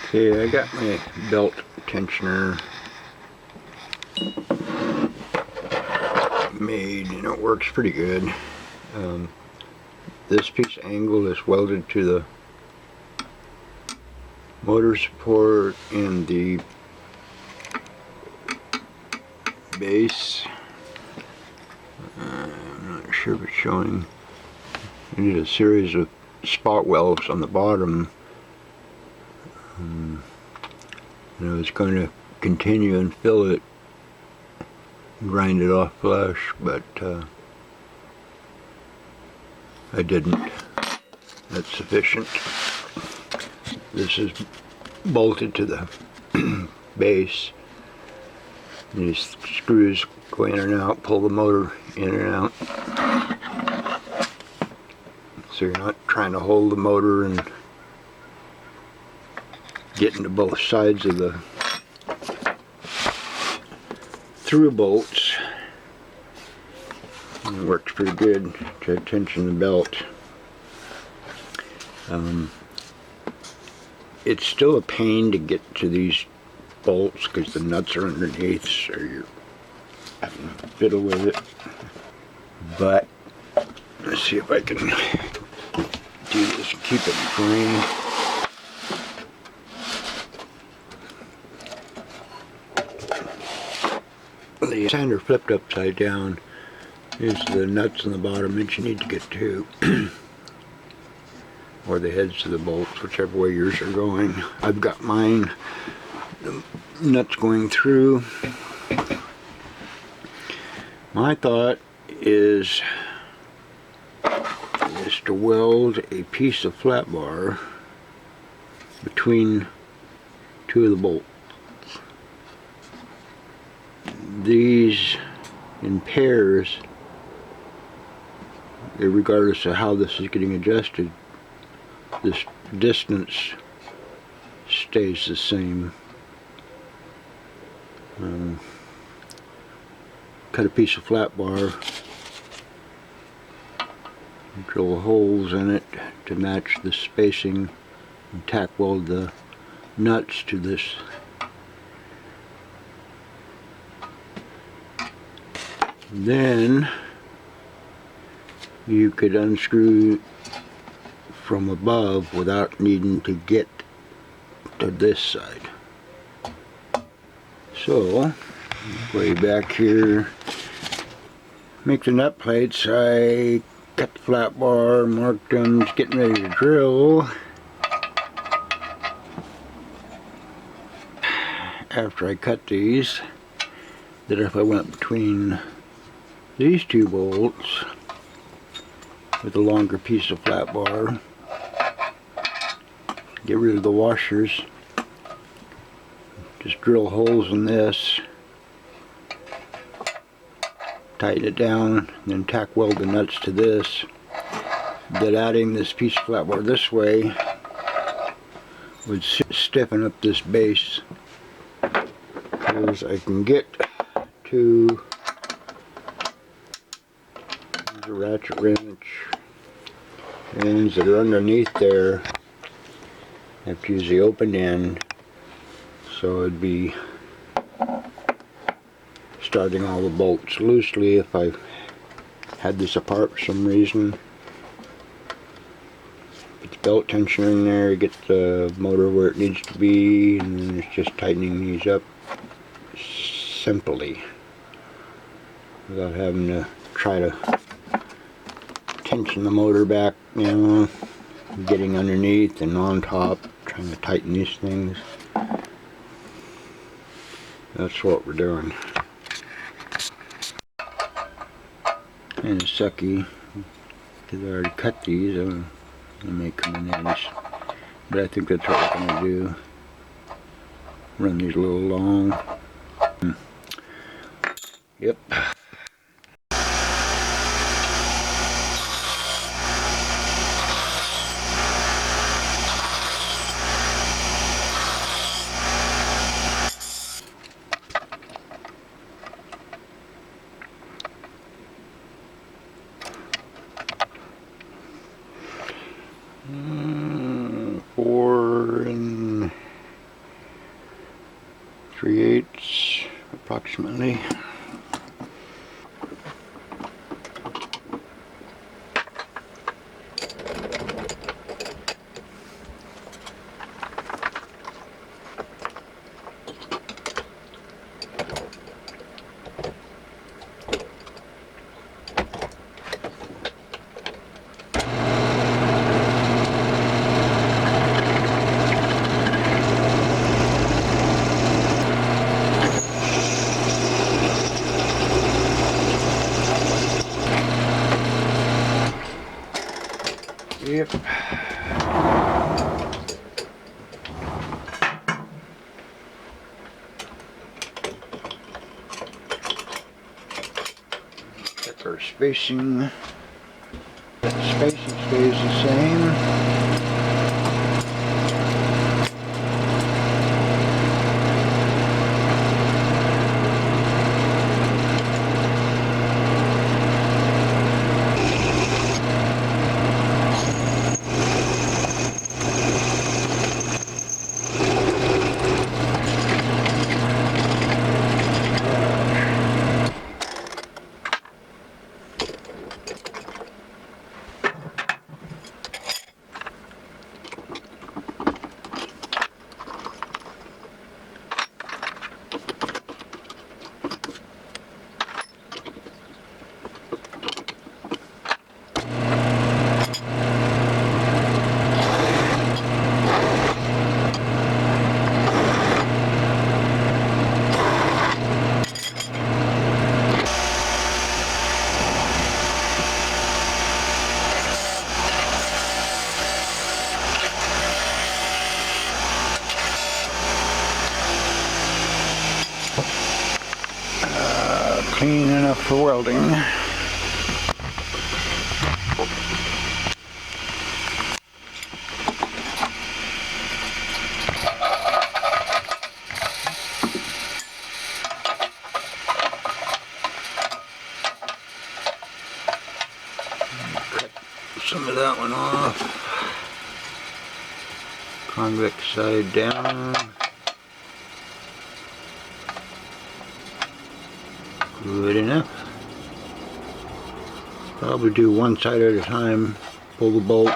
Okay, I got my belt tensioner made and it works pretty good. This piece angle is welded to the motor support and the base. I'm not sure if it's showing. I need a series of spot welds on the bottom. I was going to continue and fill it, grind it off flush, but I didn't. That's sufficient. This is bolted to the base. These screws go in and out, pull the motor in and out. So you're not trying to hold the motor and get into both sides of the through bolts. And it works pretty good to tension the belt. It's still a pain to get to these bolts because the nuts are underneath, so you're having to fiddle with it. But let's see if I can do this and keep it green. The sander flipped upside down is the nuts on the bottom that you need to get to, or the heads to the bolts, whichever way yours are going. I've got mine, the nuts going through. My thought is to weld a piece of flat bar between two of the bolts. These in pairs, regardless of how this is getting adjusted, this distance stays the same. Cut a piece of flat bar, drill holes in it to match the spacing, and tack weld the nuts to this. Then you could unscrew from above without needing to get to this side. So, way back here, make the nut plates. I cut the flat bar, marked them, just getting ready to drill. After I cut these, that if I went between these two bolts with a longer piece of flat bar, get rid of the washers, just drill holes in this, tighten it down, then tack weld the nuts to this. Then adding this piece of flat bar this way would stiffen up this base, because I can get to the ratchet wrench ends that are underneath there. I have to use the open end, so it'd be starting all the bolts loosely if I had this apart for some reason. Put the belt tensioner in there, get the motor where it needs to be, and then it's just tightening these up simply without having to try to tension the motor back, you know, getting underneath and on top, trying to tighten these things. That's what we're doing. And it's sucky because I already cut these. They may come in handy, but I think that's what we're going to do. Run these a little long. Yep. 3/8 approximately. Yep. Check our spacing. The spacing stays the same. Clean enough for welding. Cut some of that one off. Convex side down. Good enough. Probably do one side at a time. Pull the bolt,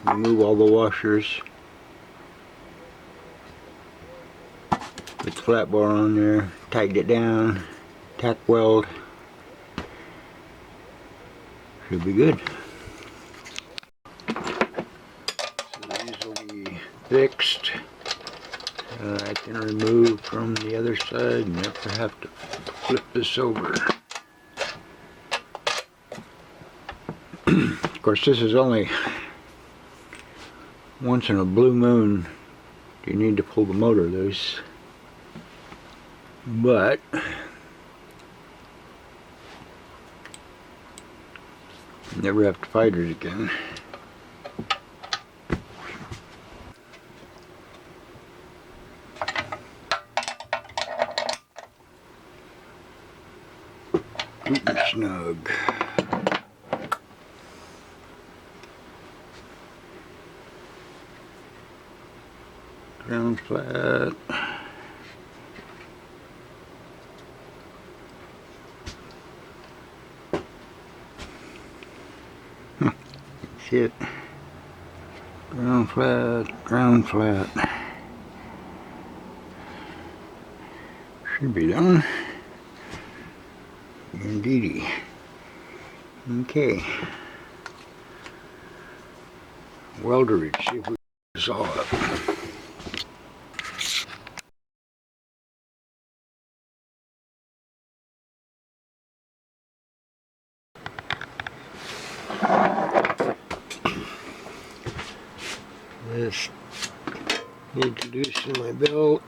remove all the washers. Put the flat bar on there, tighten it down, tack weld. Should be good. So these will be fixed. I can remove from the other side, never have to flip this over. Of course, this is only once in a blue moon you need to pull the motor loose, but never have to fight it again. Neat and snug. Ground flat. That's it. Ground flat, ground flat. Should be done. Indeedy. Okay. Welder it, see if we can this all up. Just need to loosen my belt.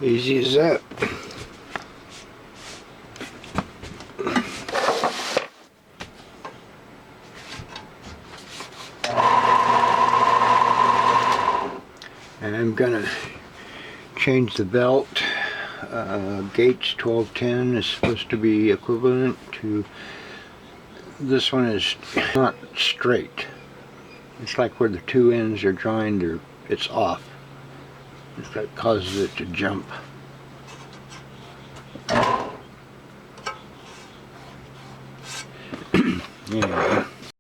Easy as that. And I'm gonna change the belt. Gates 1210 is supposed to be equivalent to, this one is not straight. It's like where the two ends are joined, it's off. That causes it to jump. Anyway,